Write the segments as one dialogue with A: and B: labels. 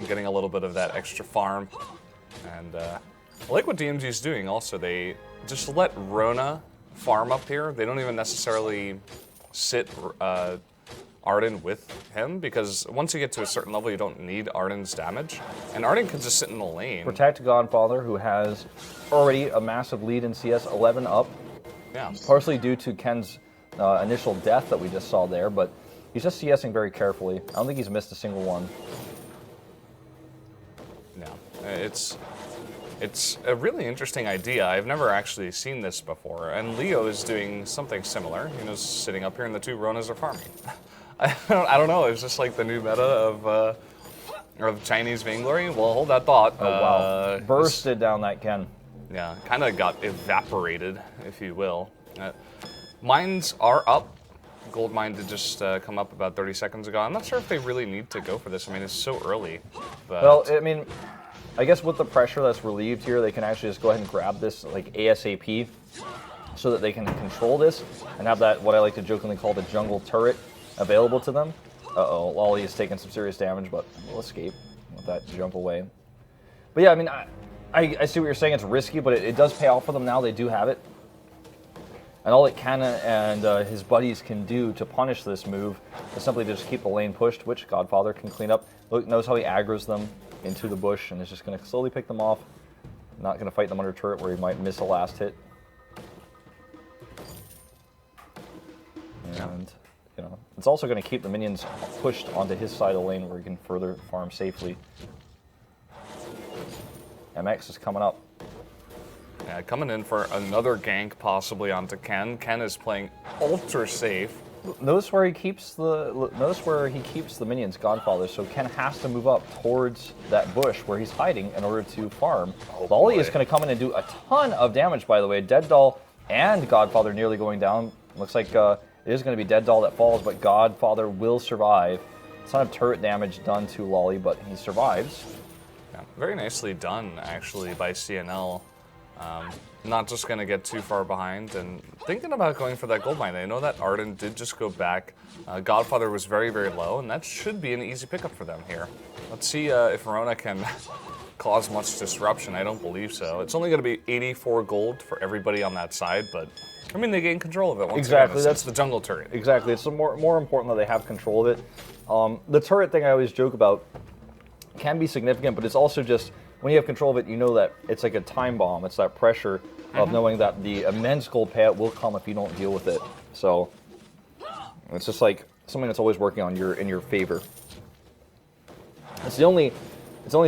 A: getting a little bit of that extra farm. And I like what DMG is doing also. They just let Rona farm up here. They don't even necessarily sit Arden with him, because once you get to a certain level, you don't need Arden's damage. And Arden can just sit in the lane.
B: Protect Godfather, who has already a massive lead in CS, 11 up.
A: Yeah.
B: Partially due to Ken's initial death that we just saw there, but he's just CSing very carefully. I don't think he's missed a single one.
A: Yeah, it's a really interesting idea. I've never actually seen this before, and Leo is doing something similar. You know, sitting up here and the two Ronas are farming. I don't know, it's just like the new meta of Chinese Vainglory. Well, hold that thought.
B: Oh, wow. Bursted down that Ken.
A: Yeah, kind of got evaporated, if you will. Mines are up. Gold mine did just come up about 30 seconds ago. I'm not sure if they really need to go for this. I mean, it's so early. But
B: well, I mean, I guess with the pressure that's relieved here, they can actually just go ahead and grab this like ASAP so that they can control this and have that, what I like to jokingly call the jungle turret, available to them. Uh-oh, Lolly is taking some serious damage, but we'll escape with that jump away. But yeah, I mean, I see what you're saying. It's risky, but it does pay off for them now. They do have it. And all that Kana and his buddies can do to punish this move is simply just keep the lane pushed, which Godfather can clean up. Look, knows how he aggroes them into the bush and is just going to slowly pick them off. Not going to fight them under turret where he might miss a last hit. And, you know, it's also going to keep the minions pushed onto his side of the lane where he can further farm safely. MX is coming up.
A: Yeah, coming in for another gank possibly onto Ken. Ken is playing ultra safe.
B: Notice where he keeps the minions, Godfather. So Ken has to move up towards that bush where he's hiding in order to farm. Lolly is going to come in and do a ton of damage, by the way. Dead Doll and Godfather nearly going down. Looks like it is going to be Dead Doll that falls, but Godfather will survive. A ton of turret damage done to Lolly, but he survives.
A: Yeah, very nicely done, actually, by CNL. Not just going to get too far behind and thinking about going for that gold mine. I know that Arden did just go back. Godfather was very, very low, and that should be an easy pickup for them here. Let's see if Rona can cause much disruption. I don't believe so. It's only going to be 84 gold for everybody on that side, but I mean, they gain control of it once
B: exactly.
A: Again. That's the jungle turret.
B: Exactly. It's more important that they have control of it. The turret thing I always joke about can be significant, but it's also just when you have control of it, you know that it's like a time bomb. It's that pressure of knowing that the immense gold payout will come if you don't deal with it. So it's just like something that's always working on in your favor. It's the only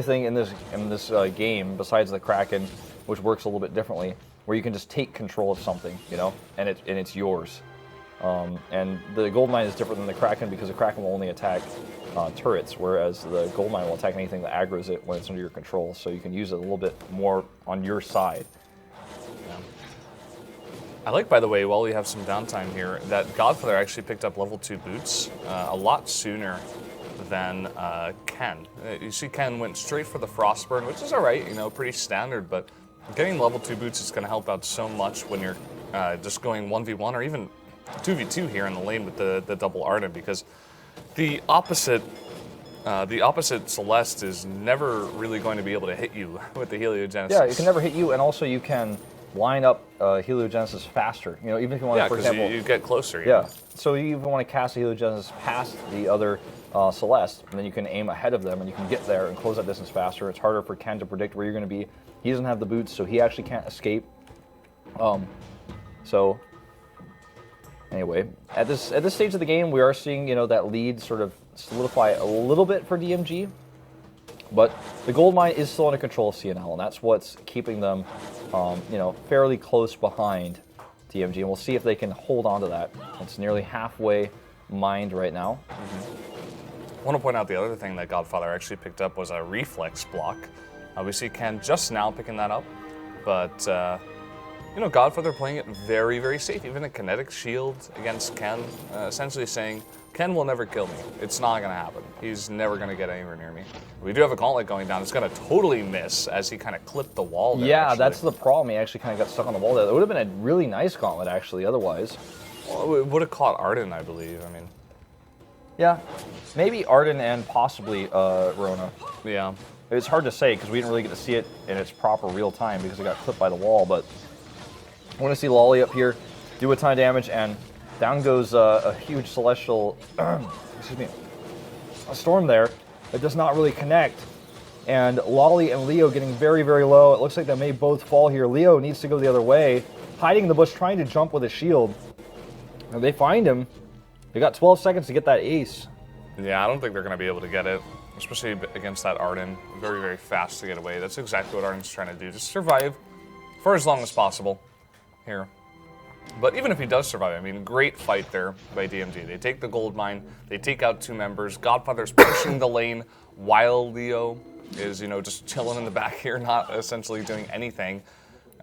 B: thing in this game besides the Kraken, which works a little bit differently, where you can just take control of something, you know, and it's yours. And the gold mine is different than the Kraken because the Kraken will only attack turrets, whereas the gold mine will attack anything that aggroes it when it's under your control. So you can use it a little bit more on your side.
A: Yeah. I like, by the way, while we have some downtime here, that Godfather actually picked up level 2 boots a lot sooner than Ken. You see, Ken went straight for the Frostburn, which is all right, you know, pretty standard, but getting level 2 boots is going to help out so much when you're just going 1v1 or even 2v2 here in the lane with the double Arden, because the opposite Celeste is never really going to be able to hit you with the Heliogenesis.
B: Yeah, it can never hit you, and also you can line up Heliogenesis faster. You know, even if you want to, for example,
A: you get closer.
B: Yeah, so you even want to cast a Heliogenesis past the other Celeste, and then you can aim ahead of them, and you can get there and close that distance faster. It's harder for Ken to predict where you're going to be. He doesn't have the boots, so he actually can't escape. So anyway, at this stage of the game, we are seeing, you know, that lead sort of solidify a little bit for DMG, but the gold mine is still under control of CNL, and that's what's keeping them, you know, fairly close behind DMG, and we'll see if they can hold on to that. It's nearly halfway mined right now.
A: I want to point out the other thing that Godfather actually picked up was a reflex block. We see Ken just now picking that up, but you know, Godfather playing it very, very safe. Even a kinetic shield against Ken, essentially saying, Ken will never kill me. It's not going to happen. He's never going to get anywhere near me. We do have a gauntlet going down. It's going to totally miss as he kind of clipped the wall there,
B: Yeah,
A: actually.
B: That's the problem. He actually kind of got stuck on the wall there. It would have been a really nice gauntlet, actually, otherwise.
A: Well, it would have caught Arden, I believe. I mean,
B: Yeah, maybe Arden and possibly Rona.
A: Yeah.
B: It's hard to say because we didn't really get to see it in its proper real time because it got clipped by the wall, but I want to see Lolly up here do a ton of damage, and down goes a huge Celestial, excuse me, a Storm there that does not really connect. And Lolly and Leo getting very, very low. It looks like they may both fall here. Leo needs to go the other way, hiding in the bush, trying to jump with a shield. And they find him. They got 12 seconds to get that ace.
A: Yeah, I don't think they're going to be able to get it, especially against that Arden. Very, very fast to get away. That's exactly what Arden's trying to do. Just survive for as long as possible here. But even if he does survive, I mean, great fight there by DMG. They take the gold mine. They take out 2 members. Godfather's pushing the lane while Leo is, you know, just chilling in the back here, not essentially doing anything.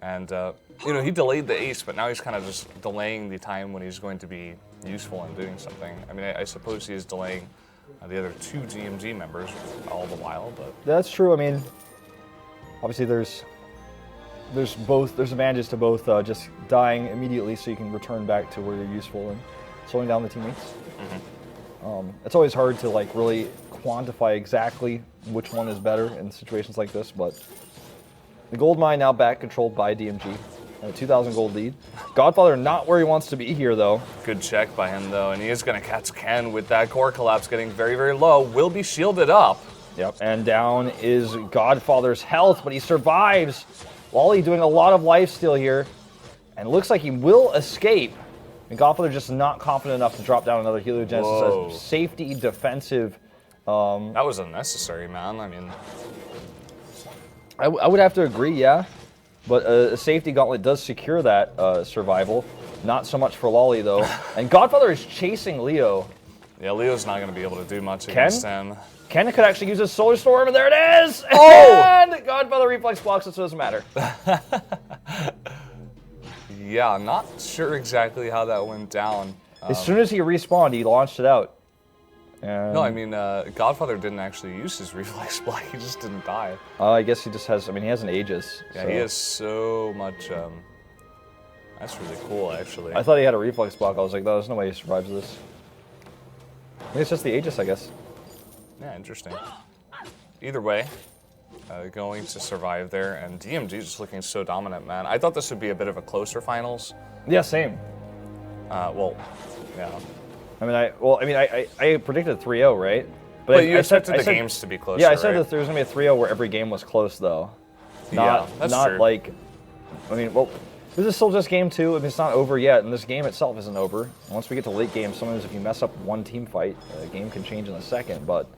A: And, you know, he delayed the ace, but now he's kind of just delaying the time when he's going to be useful in doing something. I mean, I suppose he is delaying the other 2 DMG members all the while, but...
B: That's true. I mean, obviously there's advantages to both just dying immediately so you can return back to where you're useful and slowing down the teammates. It's always hard to like really quantify exactly which one is better in situations like this, but the gold mine now back controlled by DMG. And a 2,000 gold lead. Godfather not where he wants to be here, though.
A: Good check by him, though, and he is going to catch Ken with that core collapse getting very, very low. Will be shielded up.
B: Yep, and down is Godfather's health, but he survives. Lolly doing a lot of lifesteal here, and looks like he will escape. And Godfather just not confident enough to drop down another Heliogenesis as safety defensive.
A: That was unnecessary, man. I mean...
B: I would have to agree, yeah. But a safety gauntlet does secure that survival. Not so much for Lolly, though. And Godfather is chasing Leo.
A: Yeah, Leo's not going to be able to do much against him.
B: Ken could actually use his Solar Storm, and there it is!
A: Oh!
B: And Godfather reflex blocks it, so it doesn't matter.
A: Yeah, not sure exactly how that went down.
B: As soon as he respawned, he launched it out. And
A: no, I mean, Godfather didn't actually use his reflex block. He just didn't die.
B: I guess he just has, I mean, he has an Aegis.
A: Yeah,
B: so.
A: he has so much, that's really cool, actually.
B: I thought he had a reflex block. I was like, there's no way he survives this. I think it's just the Aegis, I guess.
A: Yeah, interesting. Either way, going to survive there, and DMG just looking so dominant, man. I thought this would be a bit of a closer finals.
B: Yeah, same.
A: Well, yeah.
B: I mean, I predicted 3-0, right?
A: But you expected the games to be closer,
B: Yeah, I said
A: right?
B: that there was going to be a 3-0 where every game was close, though.
A: Yeah, that's
B: not
A: true.
B: like, I mean, well, this is still just game 2. I mean, it's not over yet, and this game itself isn't over. Once we get to late game, sometimes if you mess up one team fight, the game can change in a second, but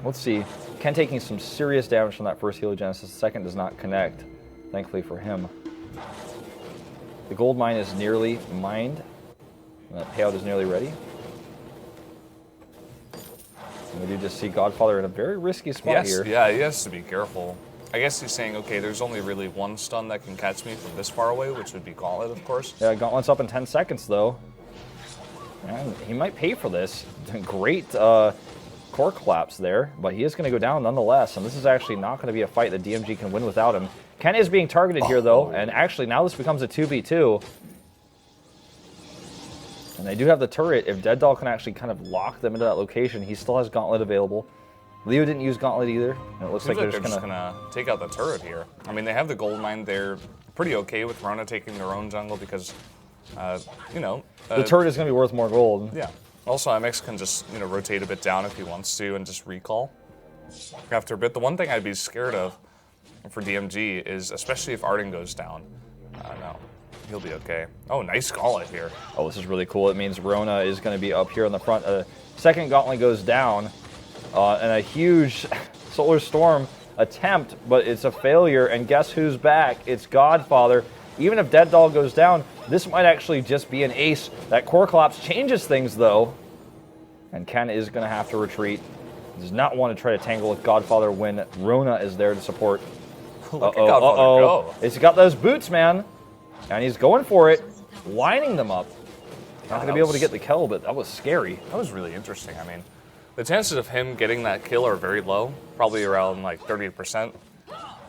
B: let's see. Ken taking some serious damage from that first Heliogenesis. The second does not connect, thankfully for him. The gold mine is nearly mined. And that payout is nearly ready. And we do just see Godfather in a very risky spot here.
A: Yeah, he has to be careful. I guess he's saying, okay, there's only really one stun that can catch me from this far away, which would be Gauntlet, of course.
B: Yeah, Gauntlet's up in 10 seconds, though. And he might pay for this. Great core collapse there, but he is going to go down nonetheless, and this is actually not going to be a fight that DMG can win without him. Ken is being targeted here, though, and actually now this becomes a 2v2. And they do have the turret. If Dead Doll can actually kind of lock them into that location, he still has Gauntlet available. Leo didn't use Gauntlet either. And it looks like they're just
A: gonna take out the turret here. I mean, they have the gold mine. They're pretty okay with Rona taking their own jungle because, you know,
B: the turret is going to be worth more gold.
A: Yeah. Also, MX can just, you know, rotate a bit down if he wants to and just recall after a bit. The one thing I'd be scared of for DMG is, especially if Arden goes down, no, he'll be okay. Oh, nice gauntlet here.
B: Oh, this is really cool. It means Rona is going to be up here in the front. Second gauntlet goes down, and a huge Solar Storm attempt, but it's a failure. And guess who's back? It's Godfather. Even if Dead Doll goes down, this might actually just be an ace. That core collapse changes things, though. And Ken is going to have to retreat. He does not want to try to tangle with Godfather when Rona is there to support.
A: Look at Godfather go.
B: He's got those boots, man. And he's going for it, lining them up. Not going to be able to get the kill, but that was scary.
A: That was really interesting. I mean, the chances of him getting that kill are very low, probably around like 30%.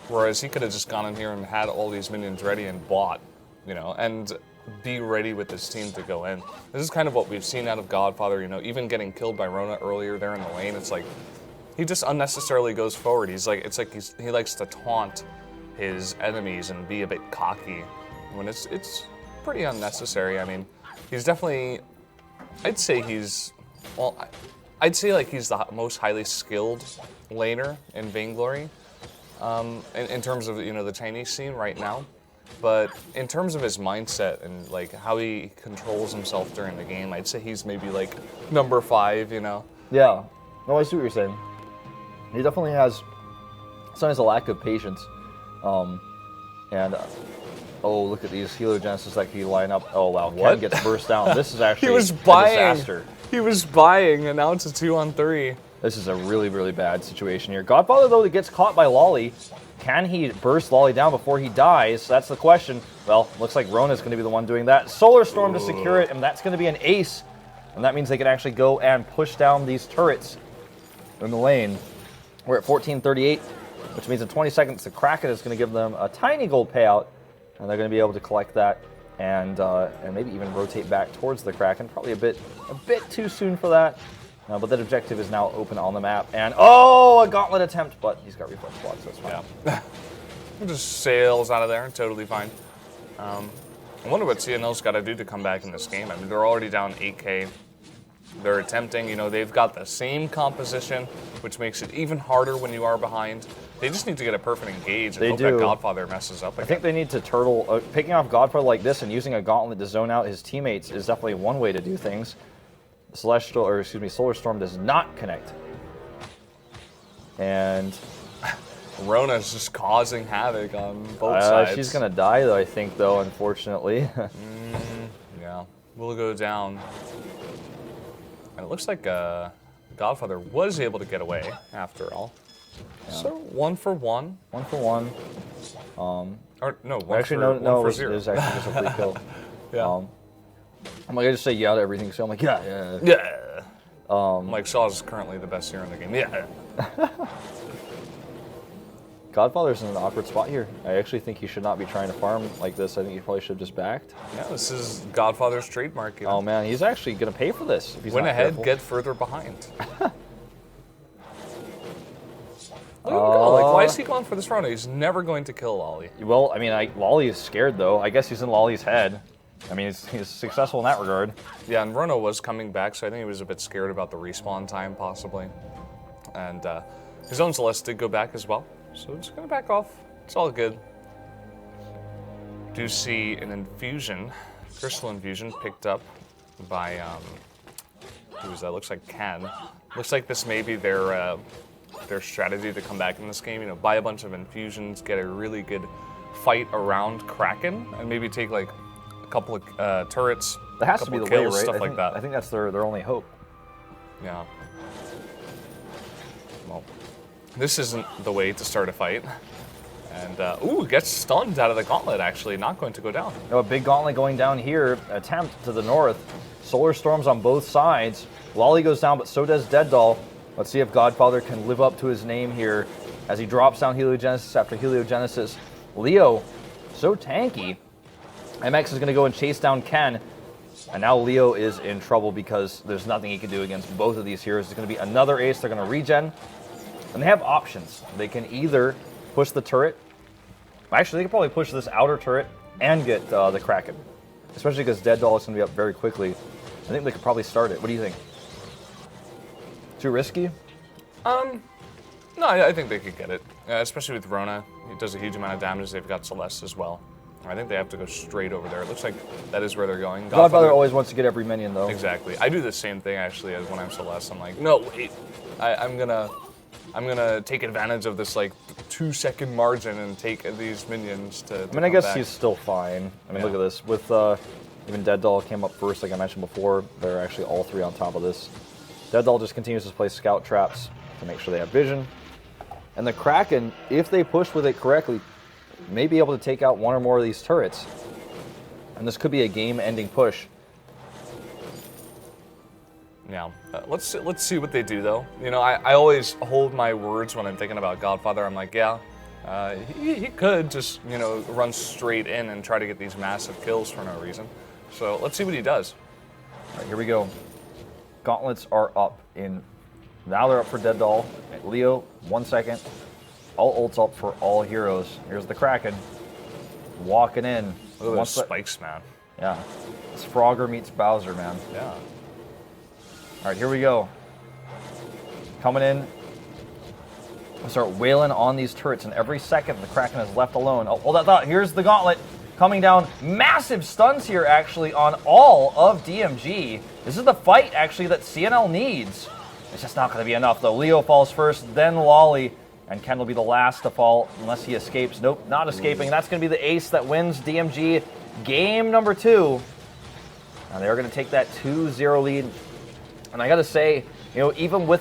A: Whereas he could have just gone in here and had all these minions ready and bought, you know. And be ready with his team to go in. This is kind of what we've seen out of Godfather, you know, even getting killed by Rona earlier there in the lane. It's like he just unnecessarily goes forward. It's like he likes to taunt his enemies and be a bit cocky when it's pretty unnecessary. I mean, he's definitely, I'd say he's like he's the most highly skilled laner in Vainglory in terms of, you know, the Chinese scene right now. But in terms of his mindset and like how he controls himself during the game, I'd say he's maybe like number 5, you know?
B: Yeah. No, I see what you're saying. He definitely has sometimes a lack of patience. Oh, look at these heliogenesis that he line up. Oh, wow.
A: What?
B: Ken gets burst down. This is actually
A: He was
B: a
A: buying.
B: disaster.
A: He was buying, and now it's a 2-on-3.
B: This is a really, really bad situation here. Godfather, though, gets caught by Lolly. Can he burst Lolly down before he dies? That's the question. Well, looks like Rona's going to be the one doing that. Solar Storm to secure it, and that's going to be an ace. And that means they can actually go and push down these turrets in the lane. We're at 1438, which means in 20 seconds, the Kraken is going to give them a tiny gold payout, and they're going to be able to collect that and maybe even rotate back towards the Kraken. Probably a bit too soon for that. But that objective is now open on the map. And, a gauntlet attempt, but he's got reflex block, so it's fine.
A: Yeah. He just sails out of there, totally fine. I wonder what CNL's got to do to come back in this game. I mean, they're already down 8K. They're attempting, you know, they've got the same composition, which makes it even harder when you are behind. They just need to get a perfect engage and hope that Godfather messes up again.
B: I think they need to turtle. Picking off Godfather like this and using a gauntlet to zone out his teammates is definitely one way to do things. Solar Storm does not connect. And
A: Rona's just causing havoc on both sides.
B: She's going to die, though, I think, unfortunately.
A: Yeah, we'll go down. And it looks like Godfather was able to get away, after all. Yeah. So, 1 for 1.
B: 1 for 1.
A: Or, no, 1
B: actually,
A: for,
B: no,
A: one for
B: it
A: 0.
B: was actually just a free kill.
A: Yeah.
B: I'm like, I just say yeah to everything, so I'm like, yeah.
A: Mike Shaw is currently the best hero in the game. Yeah.
B: Godfather's in an awkward spot here. I actually think he should not be trying to farm like this. I think he probably should have just backed.
A: Yeah, this is Godfather's trademark. You know?
B: Oh man, he's actually going to pay for this if he's
A: Win
B: not
A: ahead,
B: careful.
A: get further behind. Look at him go. Like, why is he going for this round? He's never going to kill Lolly.
B: Well, I mean, Lolly is scared though. I guess he's in Lolly's head. I mean, he's successful in that regard.
A: Yeah, and Rona was coming back, so I think he was a bit scared about the respawn time, possibly. And his own Celeste did go back as well, so it's going to back off. It's all good. Do see an infusion, crystal infusion, picked up by, who was that? Looks like Ken. Looks like this may be their strategy to come back in this game. You know, buy a bunch of infusions, get a really good fight around Kraken, and maybe take like a couple of turrets.
B: That has to be the way, right?
A: Stuff like that.
B: I think that's their only hope.
A: Yeah. Well, this isn't the way to start a fight. And, gets stunned out of the gauntlet, actually. Not going to go down.
B: No, a big gauntlet going down here. Attempt to the north. Solar Storms on both sides. Lolly goes down, but so does Dead Doll. Let's see if Godfather can live up to his name here as he drops down Heliogenesis after Heliogenesis. Leo, so tanky. MX is going to go and chase down Ken. And now Leo is in trouble because there's nothing he can do against both of these heroes. It's going to be another ace. They're going to regen. And they have options. They can either push the turret. Actually, they could probably push this outer turret and get the Kraken. Especially because Dead Doll is going to be up very quickly. I think they could probably start it. What do you think? Too risky?
A: No, I think they could get it. Especially with Rona. It does a huge amount of damage. They've got Celeste as well. I think they have to go straight over there. It looks like that is where they're going.
B: Godfather always wants to get every minion, though.
A: Exactly. I do the same thing, actually, as when I'm Celeste. I'm like, no, wait. I'm gonna take advantage of this, like, 2-second margin and take these minions to
B: I mean, I guess he's still fine. I mean, look at this. With even Dead Doll came up first, like I mentioned before. They're actually all three on top of this. Dead Doll just continues to place scout traps to make sure they have vision. And the Kraken, if they push with it correctly, may be able to take out one or more of these turrets. And this could be a game-ending push.
A: Yeah. Let's see what they do, though. You know, I always hold my words when I'm thinking about Godfather. I'm like, yeah, He could just, run straight in and try to get these massive kills for no reason. So let's see what he does.
B: All right, here we go. Gauntlets are up in. Now they're up for Dead Doll. Right, Leo, 1 second. All ults up for all heroes. Here's the Kraken. Walking in.
A: Look at those spikes, man.
B: Yeah. It's Frogger meets Bowser, man.
A: Yeah.
B: All right, here we go. Coming in. We'll start wailing on these turrets, and every second the Kraken is left alone. Oh, hold that thought. Here's the Gauntlet coming down. Massive stuns here, actually, on all of DMG. This is the fight, actually, that CNL needs. It's just not going to be enough, though. Leo falls first, then Lolly, and Ken will be the last to fall unless he escapes. Nope, not escaping. That's going to be the ace that wins DMG game number 2. And they're going to take that 2-0 lead. And I got to say, even with